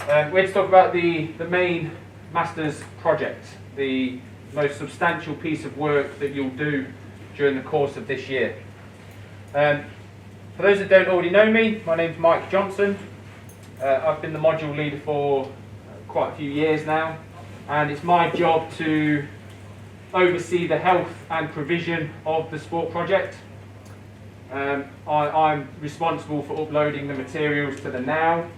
We're going to talk about the main master's project, the most substantial piece of work that you'll do during the course of this year. For those that don't already know me, my name's Mike Johnson. I've been the module leader for quite a few years now, and it's my job to oversee the health and provision of the sport project. I'm responsible for uploading the materials to the Now,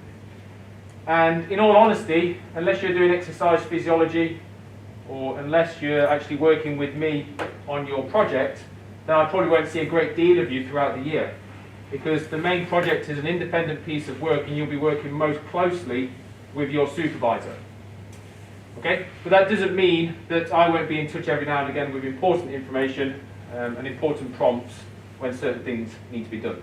and in all honesty, unless you're doing exercise physiology or unless you're actually working with me on your project, then I probably won't see a great deal of you throughout the year, because the main project is an independent piece of work and you'll be working most closely with your supervisor. Okay? But that doesn't mean that I won't be in touch every now and again with important information and important prompts when certain things need to be done.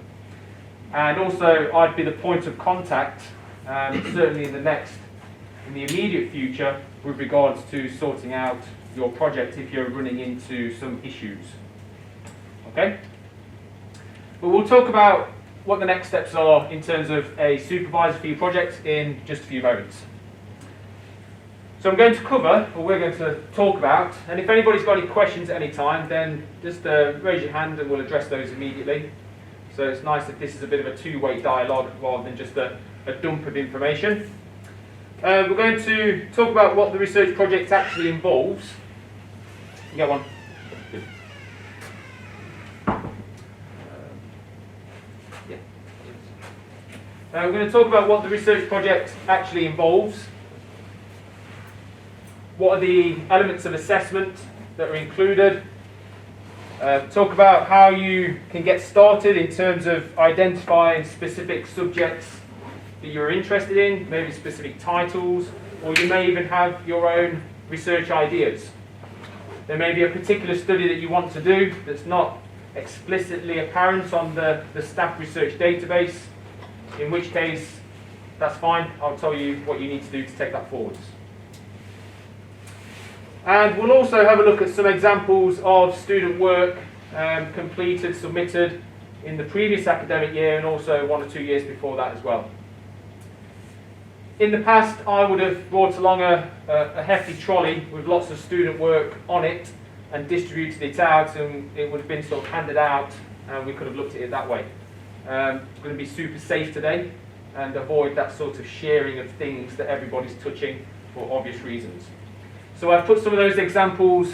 And also, I'd be the point of contact, certainly in the immediate future, with regards to sorting out your project if you're running into some issues. Okay? But we'll talk about what the next steps are in terms of a supervisor for your project in just a few moments. So I'm going to cover, or we're going to talk about, and if anybody's got any questions at any time, then just raise your hand and we'll address those immediately. So it's nice that this is a bit of a two-way dialogue rather than just a dump of information. We're going to talk about what the research project actually involves. You get one. Good. We're going to talk about what the research project actually involves. What are the elements of assessment that are included? Talk about how you can get started in terms of identifying specific subjects that you're interested in, maybe specific titles, or you may even have your own research ideas. There may be a particular study that you want to do that's not explicitly apparent on the staff research database, in which case, that's fine. I'll tell you what you need to do to take that forwards. And we'll also have a look at some examples of student work completed, submitted in the previous academic year and also 1 or 2 years before that as well. In the past, I would have brought along a hefty trolley with lots of student work on it and distributed it out, and it would have been sort of handed out and we could have looked at it that way. We're going to be super safe today and avoid that sort of sharing of things that everybody's touching for obvious reasons. So I've put some of those examples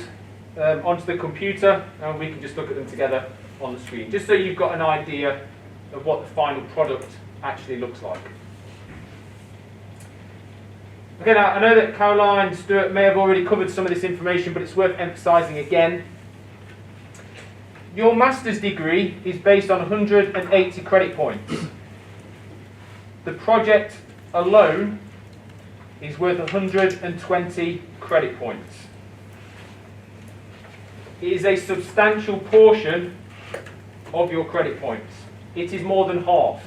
onto the computer and we can just look at them together on the screen, just so you've got an idea of what the final product actually looks like. Okay, now I know that Caroline Stewart may have already covered some of this information, but it's worth emphasising again. Your master's degree is based on 180 credit points. The project alone is worth 120 credit points. It is a substantial portion of your credit points. It is more than half.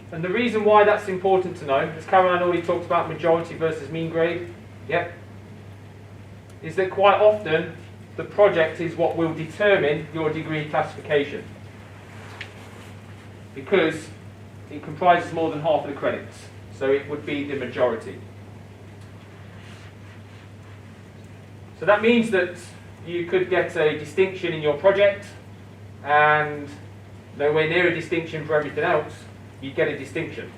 And the reason why that's important to know, as Caroline already talked about majority versus mean grade, is that quite often the project is what will determine your degree classification, because it comprises more than half of the credits, so it would be the majority. So that means that you could get a distinction in your project and nowhere near a distinction for everything else. You get a distinction,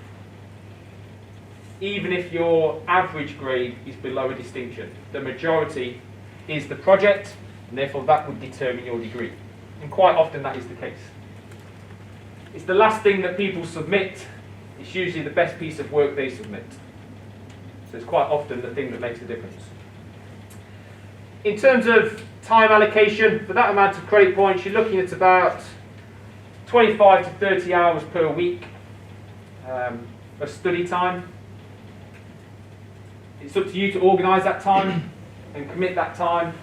even if your average grade is below a distinction. The majority is the project, and therefore that would determine your degree. And quite often that is the case. It's the last thing that people submit. It's usually the best piece of work they submit. So it's quite often the thing that makes the difference. In terms of time allocation, for that amount of credit points, you're looking at about 25 to 30 hours per week of study time. It's up to you to organise that time and commit that time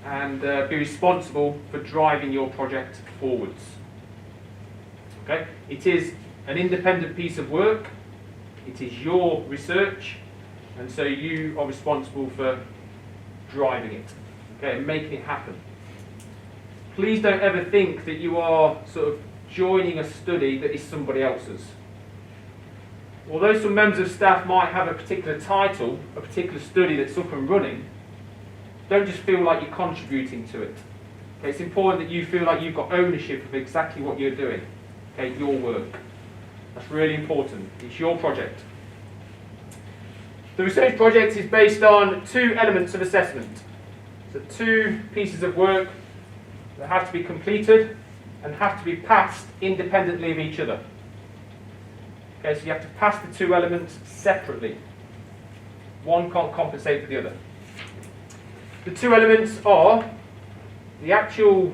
and be responsible for driving your project forwards. Okay? It is an independent piece of work. It is your research, and so you are responsible for driving it, okay, and making it happen. Please don't ever think that you are sort of joining a study that is somebody else's. Although some members of staff might have a particular title, a particular study that's up and running, don't just feel like you're contributing to it. Okay, it's important that you feel like you've got ownership of exactly what you're doing. Okay, your work. That's really important. It's your project. The research project is based on two elements of assessment. So two pieces of work that have to be completed and have to be passed independently of each other. Okay, so you have to pass the two elements separately. One can't compensate for the other. The two elements are the actual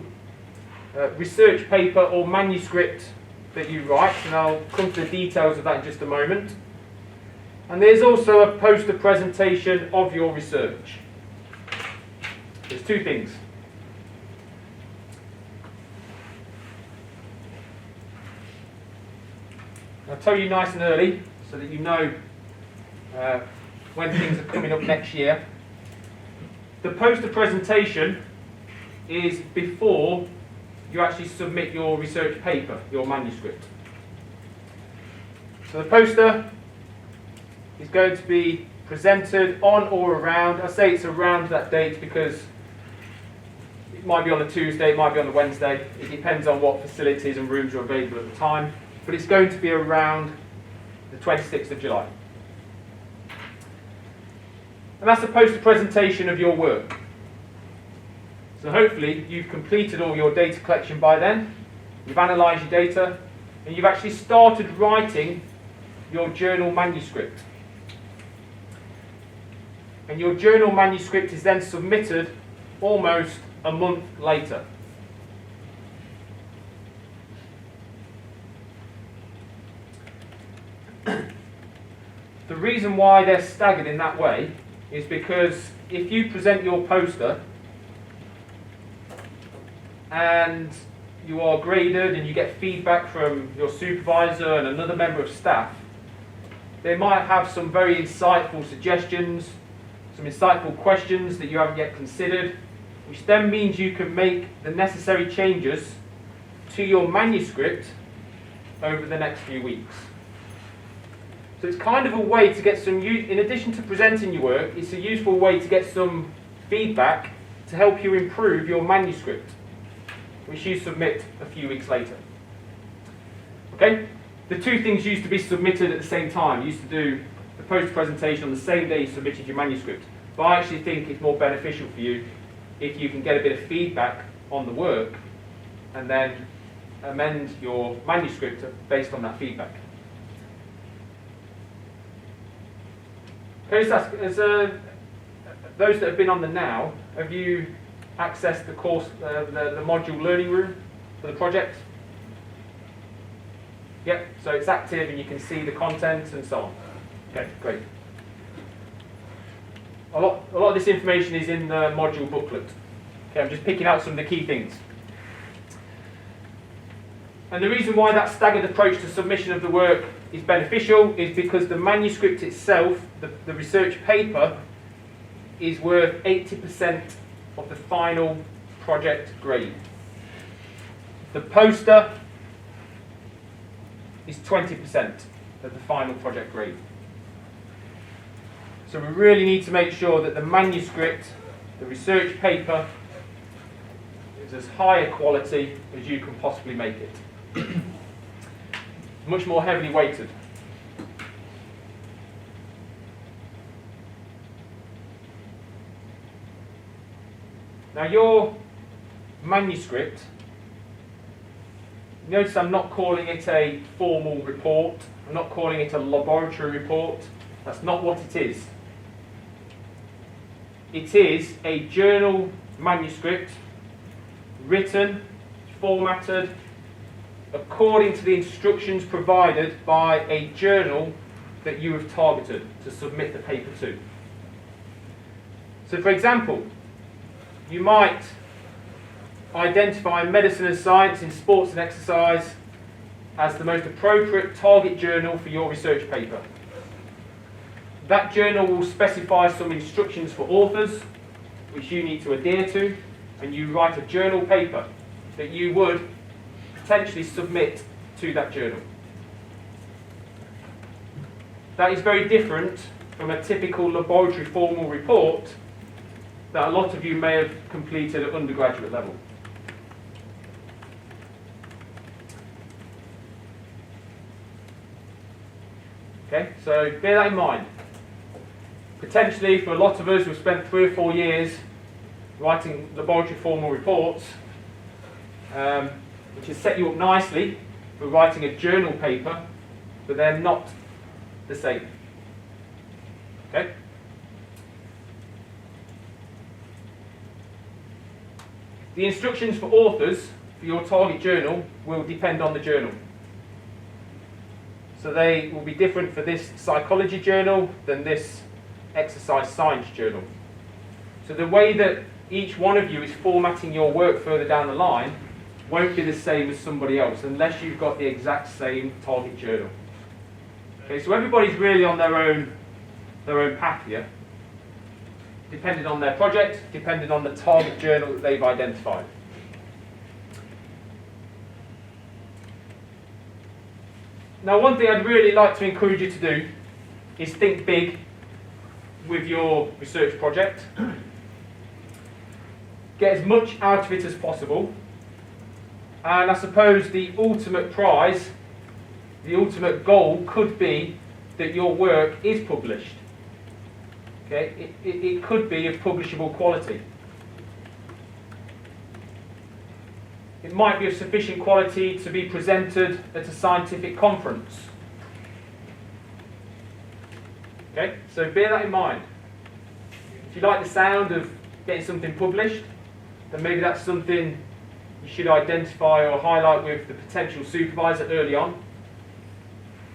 research paper or manuscript that you write, and I'll come to the details of that in just a moment. And there's also a poster presentation of your research. There's two things. I'll tell you nice and early so that you know when things are coming up next year. The poster presentation is before you actually submit your research paper, your manuscript. So the poster is going to be presented on or around, I say it's around that date because it might be on a Tuesday, it might be on a Wednesday, it depends on what facilities and rooms are available at the time, but it's going to be around the 26th of July. And that's a poster presentation of your work. So hopefully you've completed all your data collection by then, you've analysed your data, and you've actually started writing your journal manuscript. And your journal manuscript is then submitted almost a month later. The reason why they're staggered in that way is because if you present your poster and you are graded and you get feedback from your supervisor and another member of staff, they might have some very insightful suggestions, some insightful questions that you haven't yet considered, which then means you can make the necessary changes to your manuscript over the next few weeks. So it's kind of a way to get some, in addition to presenting your work, it's a useful way to get some feedback to help you improve your manuscript, which you submit a few weeks later. Okay? The two things used to be submitted at the same time. You used to do the post presentation on the same day you submitted your manuscript. But I actually think it's more beneficial for you if you can get a bit of feedback on the work and then amend your manuscript based on that feedback. Okay, so those that have been on the now, have you accessed the course, the module learning room for the project? Yep, so it's active and you can see the content and so on. Okay, great. A lot of this information is in the module booklet. Okay, I'm just picking out some of the key things. And the reason why that staggered approach to submission of the work is beneficial is because the manuscript itself, the research paper, is worth 80% of the final project grade. The poster is 20% of the final project grade. So we really need to make sure that the manuscript, the research paper, is as high a quality as you can possibly make it. Much more heavily weighted. Now your manuscript, notice I'm not calling it a formal report, I'm not calling it a laboratory report, that's not what it is. It is a journal manuscript, written, formatted, according to the instructions provided by a journal that you have targeted to submit the paper to. So for example, you might identify medicine and science in sports and exercise as the most appropriate target journal for your research paper. That journal will specify some instructions for authors, which you need to adhere to, and you write a journal paper that you would potentially submit to that journal. That is very different from a typical laboratory formal report that a lot of you may have completed at undergraduate level. Okay, so bear that in mind. Potentially for a lot of us who've spent 3 or 4 years writing laboratory formal reports, which has set you up nicely for writing a journal paper, but they're not the same. Okay? The instructions for authors for your target journal will depend on the journal. So they will be different for this psychology journal than this exercise science journal. So the way that each one of you is formatting your work further down the line won't be the same as somebody else unless you've got the exact same target journal. Okay, so everybody's really on their own path here, depending on their project, depending on the target journal that they've identified. Now, one thing I'd really like to encourage you to do is think big with your research project. Get as much out of it as possible. And I suppose the ultimate prize, the ultimate goal could be that your work is published. Okay? It could be of publishable quality. It might be of sufficient quality to be presented at a scientific conference. Okay? So bear that in mind. If you like the sound of getting something published, then maybe that's something you should identify or highlight with the potential supervisor early on.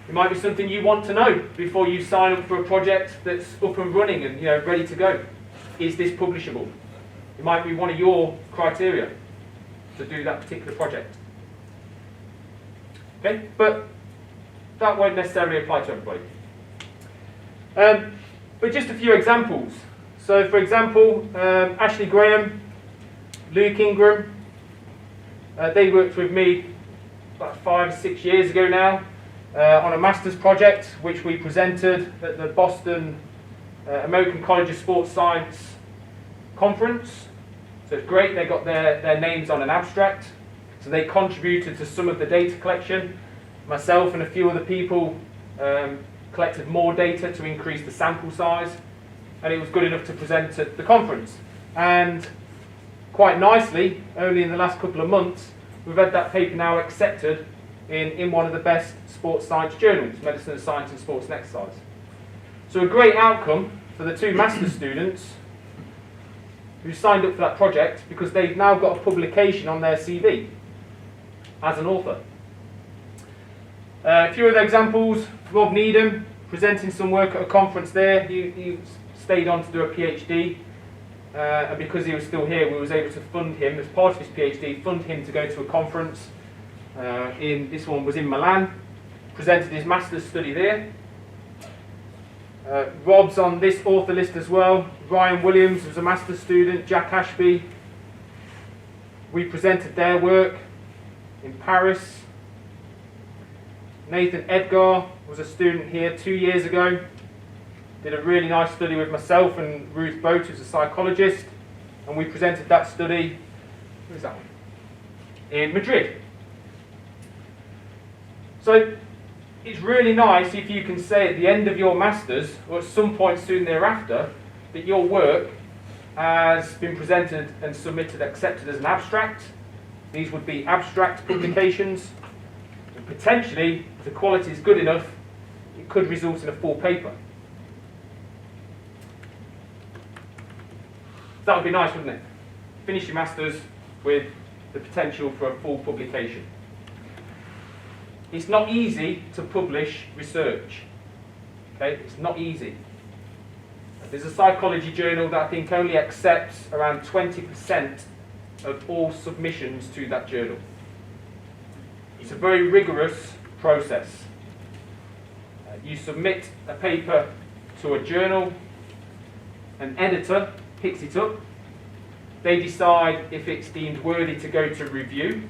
It might be something you want to know before you sign up for a project that's up and running and ready to go. Is this publishable? It might be one of your criteria to do that particular project. Okay, but that won't necessarily apply to everybody. But just a few examples. So, for example, Ashley Graham, Luke Ingram, they worked with me about 5 or 6 years ago now on a master's project which we presented at the Boston American College of Sports Science conference. So it's great, they got their names on an abstract. So they contributed to some of the data collection. Myself and a few other people collected more data to increase the sample size, and it was good enough to present at the conference. And quite nicely, only in the last couple of months, we've had that paper now accepted in one of the best sports science journals, Medicine and Science and Sports and Exercise. So a great outcome for the 2 master's students who signed up for that project, because they've now got a publication on their CV as an author. A few other examples: Rob Needham presenting some work at a conference there. He stayed on to do a PhD, and because he was still here, we was able to fund him as part of his PhD, fund him to go to a conference. This one was in Milan. Presented his master's study there. Rob's on this author list as well. Ryan Williams was a master's student. Jack Ashby. We presented their work in Paris. Nathan Edgar was a student here 2 years ago. Did a really nice study with myself and Ruth Boat, who's a psychologist, and we presented that study, where's that one? In Madrid. So it's really nice if you can say at the end of your masters, or at some point soon thereafter, that your work has been presented and submitted, accepted as an abstract. These would be abstract publications, and potentially, if the quality is good enough, it could result in a full paper. That would be nice, wouldn't it? Finish your masters with the potential for a full publication. It's not easy to publish research. Okay, it's not easy. There's a psychology journal that I think only accepts around 20% of all submissions to that journal. It's a very rigorous process. You submit a paper to a journal, an editor picks it up, they decide if it's deemed worthy to go to review,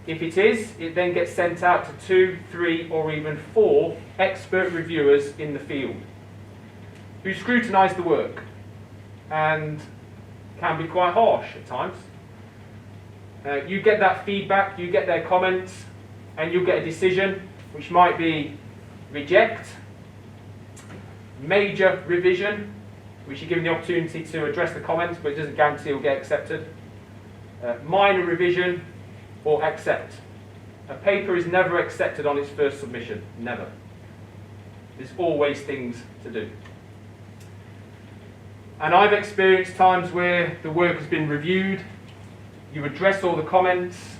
If it is, it then gets sent out to 2, 3, or even 4 expert reviewers in the field who scrutinise the work and can be quite harsh at times. You get that feedback, you get their comments, and you'll get a decision which might be reject, major revision, which you're given the opportunity to address the comments, but it doesn't guarantee it'll get accepted, minor revision, or accept. A paper is never accepted on its first submission, never. There's always things to do. And I've experienced times where the work has been reviewed, you address all the comments,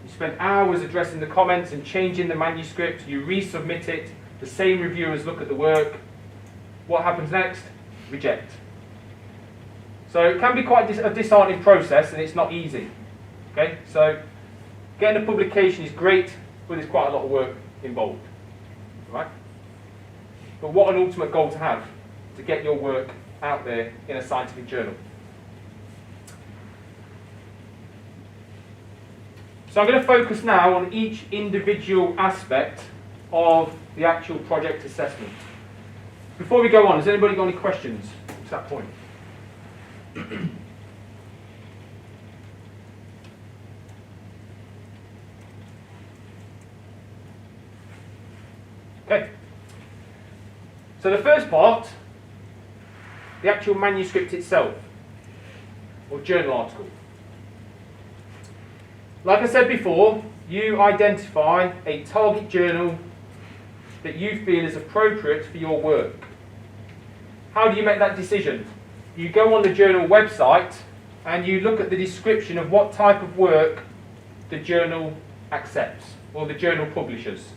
you spend hours addressing the comments and changing the manuscript, you resubmit it, the same reviewers look at the work. What happens next? Reject. So it can be quite a disheartening process, and it's not easy. Okay, so getting a publication is great, but there's quite a lot of work involved. Right? But what an ultimate goal to have, to get your work out there in a scientific journal. So I'm going to focus now on each individual aspect of the actual project assessment. Before we go on, has anybody got any questions to that point? Okay. So the first part, the actual manuscript itself, or journal article. Like I said before, you identify a target journal that you feel is appropriate for your work. How do you make that decision? You go on the journal website and you look at the description of what type of work the journal accepts, or the journal publishes.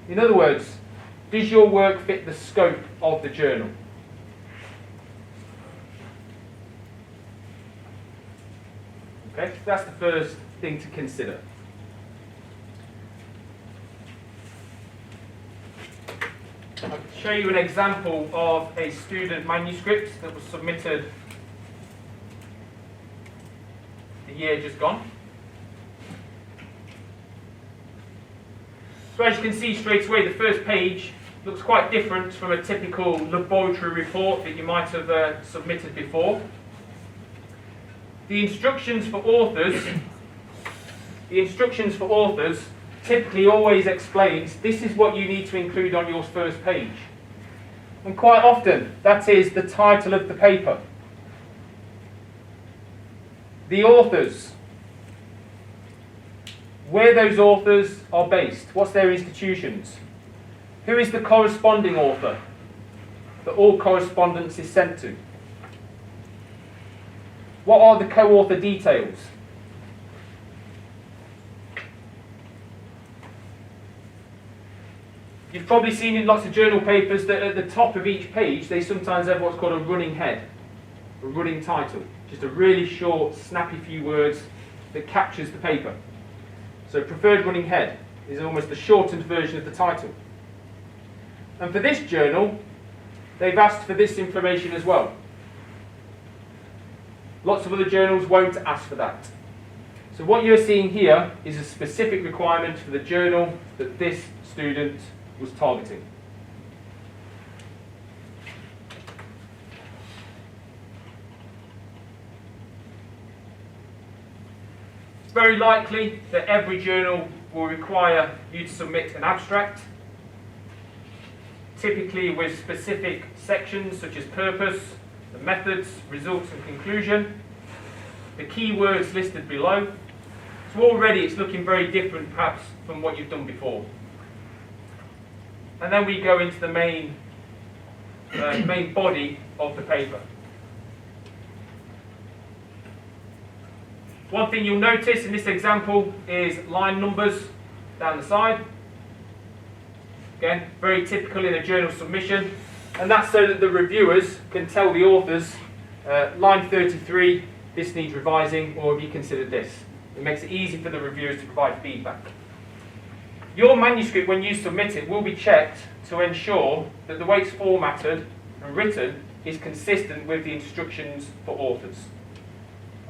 In other words, does your work fit the scope of the journal? Okay, so that's the first thing to consider. I'll show you an example of a student manuscript that was submitted the year just gone. So as you can see straight away, the first page looks quite different from a typical laboratory report that you might have submitted before. The instructions for authors typically always explains this is what you need to include on your first page. And quite often that is the title of the paper. The authors, where those authors are based, what's their institutions, who is the corresponding author that all correspondence is sent to, what are the co-author details. You've probably seen in lots of journal papers that at the top of each page they sometimes have what's called a running head, a running title, just a really short, snappy few words that captures the paper. So preferred running head is almost the shortened version of the title. And for this journal, they've asked for this information as well. Lots of other journals won't ask for that. So what you're seeing here is a specific requirement for the journal that this student was targeting. It's very likely that every journal will require you to submit an abstract, typically with specific sections such as purpose, the methods, results and conclusion, the keywords listed below. So already it's looking very different perhaps from what you've done before. And then we go into the main body of the paper. One thing you'll notice in this example is line numbers down the side. Again, very typical in a journal submission. And that's so that the reviewers can tell the authors, line 33, this needs revising, or have you considered this? It makes it easy for the reviewers to provide feedback. Your manuscript, when you submit it, will be checked to ensure that the way it's formatted and written is consistent with the instructions for authors.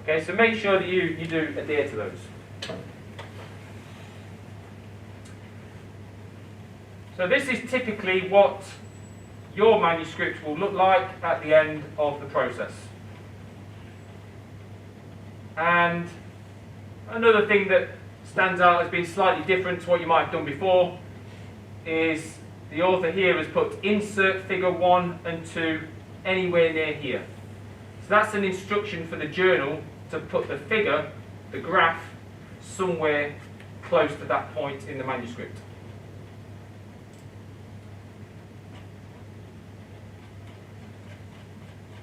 Okay, so make sure that you do adhere to those. So this is typically what your manuscript will look like at the end of the process. And another thing that stands out as being slightly different to what you might have done before is the author here has put insert figure 1 and 2 anywhere near here. So that's an instruction for the journal to put the figure, the graph, somewhere close to that point in the manuscript.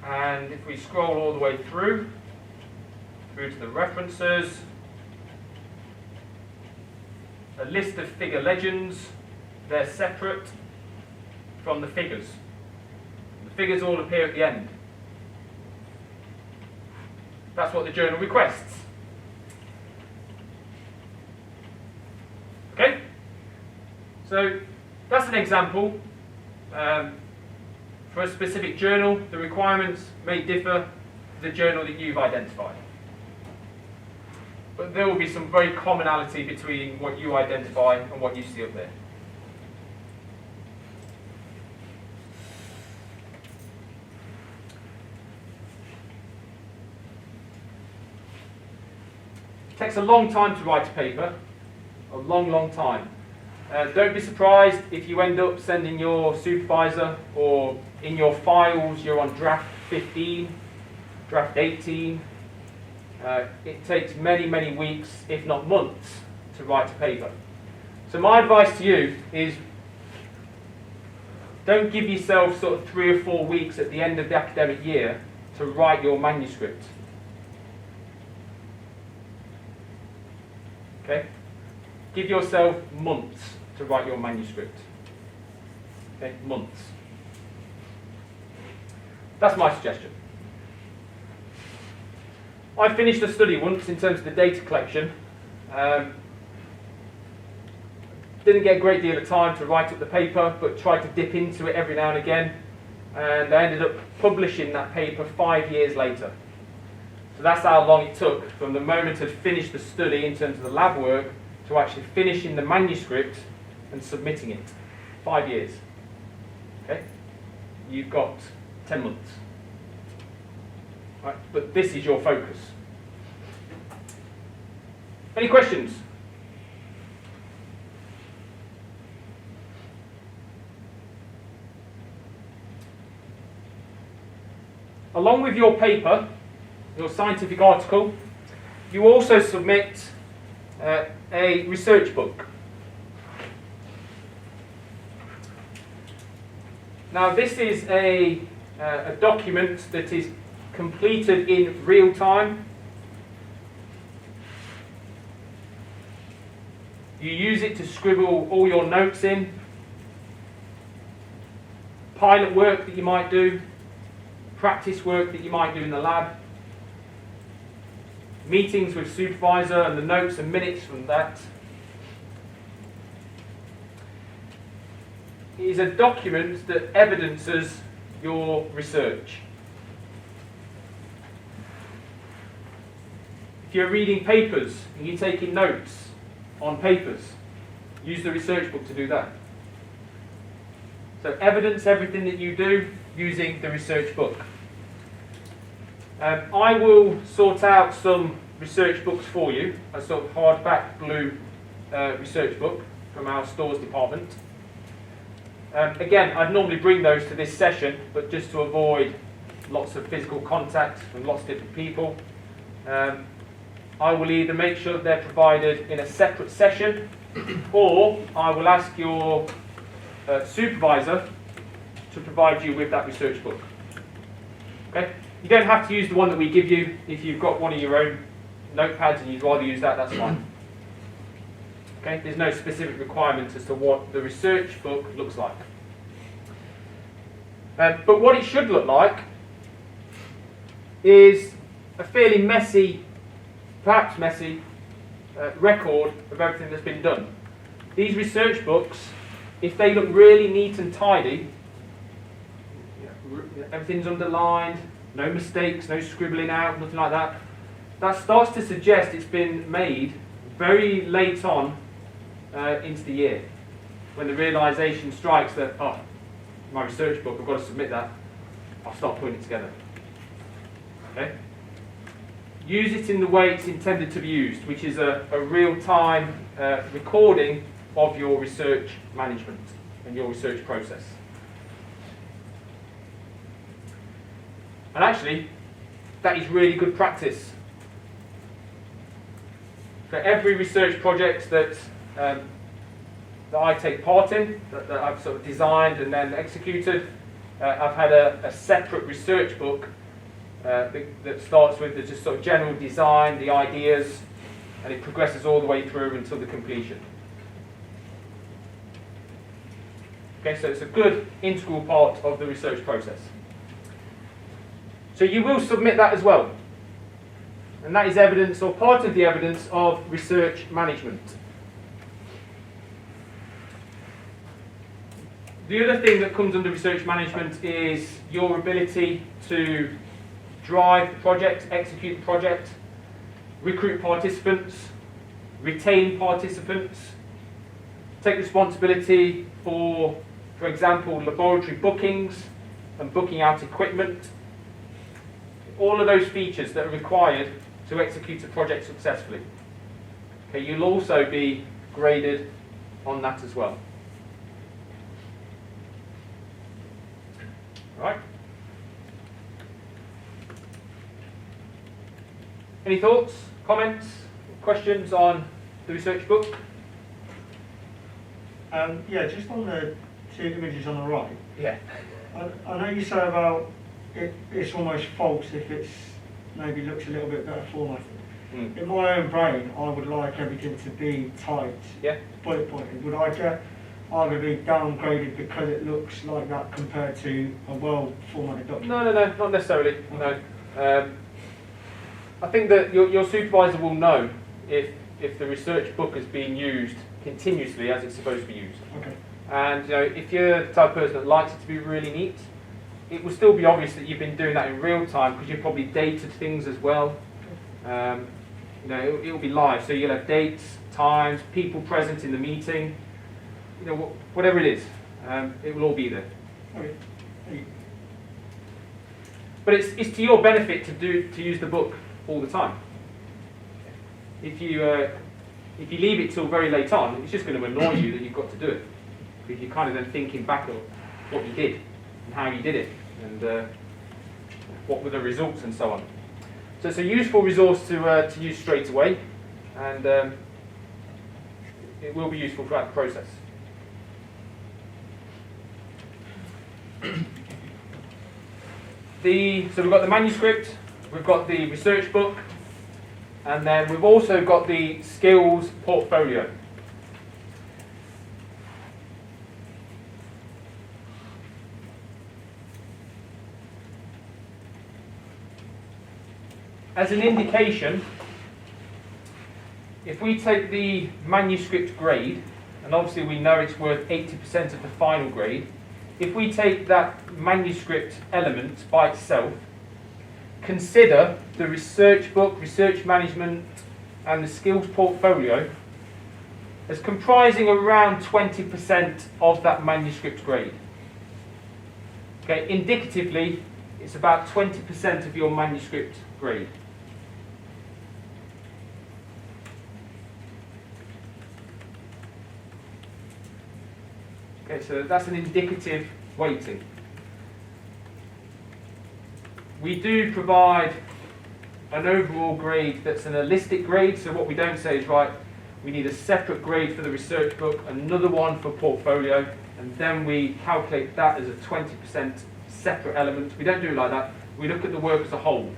And if we scroll all the way through to the references, a list of figure legends, they're separate from the figures. The figures all appear at the end. That's what the journal requests. Okay? So that's an example. For a specific journal, the requirements may differ for the journal that you've identified. But there will be some very commonality between what you identify and what you see up there. It takes a long time to write a paper, a long time. Don't be surprised if you end up sending your supervisor, or in your files you're on draft 15, draft 18. It takes many weeks, if not months, to write a paper. So my advice to you is don't give yourself sort of 3 or 4 weeks at the end of the academic year to write your manuscript. Okay? Give yourself months to write your manuscript. Okay? Months. That's my suggestion. I finished a study once in terms of the data collection. Didn't get a great deal of time to write up the paper, but tried to dip into it every now and again. And I ended up publishing that paper 5 years later. So that's how long it took from the moment I'd finished the study in terms of the lab work to actually finishing the manuscript and submitting it. 5 years. Okay? You've got 10 months. Right, but this is your focus. Any questions? Along with your paper, your scientific article, you also submit a research book. Now this is a document that is completed in real time. You use it to scribble all your notes in, pilot work that you might do, practice work that you might do in the lab, meetings with supervisor and the notes and minutes from that. It is a document that evidences your research. If you're reading papers and you're taking notes on papers, use the research book to do that. So evidence everything that you do using the research book. I will sort out some research books for you, a sort of hardback blue research book from our stores department. Again, I'd normally bring those to this session, but just to avoid lots of physical contact from lots of different people, I will either make sure that they're provided in a separate session, or I will ask your supervisor to provide you with that research book. Okay? You don't have to use the one that we give you. If you've got one of your own notepads and you'd rather use that, that's fine. Okay? There's no specific requirement as to what the research book looks like. But what it should look like is a fairly messy, perhaps messy, record of everything that's been done. These research books, if they look really neat and tidy, everything's underlined, no mistakes, no scribbling out, nothing like that, that starts to suggest it's been made very late on into the year. when the realisation strikes that, oh, my research book, I've got to submit that, I'll start putting it together. Okay? Use it in the way it's intended to be used, which is a real-time recording of your research management and your research process. And actually, that is really good practice. For every research project that I take part in, that I've sort of designed and then executed, I've had a separate research book that starts with the just sort of general design, the ideas, and it progresses all the way through until the completion. Okay, so it's a good integral part of the research process. So you will submit that as well. And that is evidence, or part of the evidence, of research management. The other thing that comes under research management is your ability to drive the project, execute the project, recruit participants, retain participants, take responsibility for example, laboratory bookings and booking out equipment. All of those features that are required to execute a project successfully. Okay, you'll also be graded on that as well. All right. Any thoughts, comments, questions on the research book? Yeah, just on the two images on the right. Yeah. I know you say about it's almost false if it's maybe looks a little bit better formatted. In my own brain, I would like everything to be tight, bullet pointed. Would I get arguably downgraded because it looks like that compared to a well-formatted document? No, not necessarily. Okay. No. I think that your supervisor will know if the research book is being used continuously as it's supposed to be used. Okay. And if you're the type of person that likes it to be really neat, it will still be obvious that you've been doing that in real time because you've probably dated things as well. It will be live, so you'll have dates, times, people present in the meeting. Whatever it is, it will all be there. Okay. But it's to your benefit to use the book all the time. If you leave it till very late on, it's just going to annoy you that you've got to do it. Because you're kind of then thinking back on what you did and how you did it and what were the results and so on. So it's a useful resource to use straight away, and it will be useful throughout the process. So we've got the manuscript, we've got the research book, and then we've also got the skills portfolio. As an indication, if we take the manuscript grade, and obviously we know it's worth 80% of the final grade, if we take that manuscript element by itself, consider the research book, research management, and the skills portfolio as comprising around 20% of that manuscript grade. Okay, indicatively, it's about 20% of your manuscript grade. Okay, so that's an indicative weighting. We do provide an overall grade that's an holistic grade, so what we don't say is, right, we need a separate grade for the research book, another one for portfolio, and then we calculate that as a 20% separate element. We don't do it like that. We look at the work as a whole.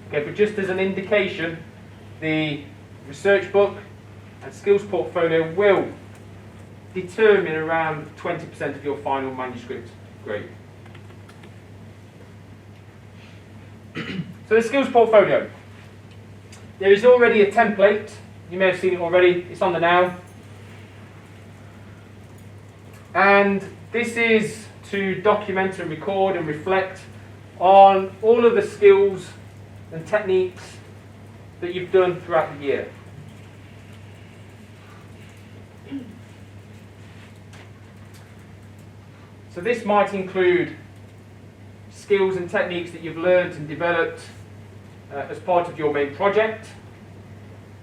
Okay, but just as an indication, the research book and skills portfolio will determine around 20% of your final manuscript grade. So the skills portfolio. There is already a template. You may have seen it already. It's on the now. And this is to document and record and reflect on all of the skills and techniques that you've done throughout the year. So this might include skills and techniques that you've learned and developed as part of your main project,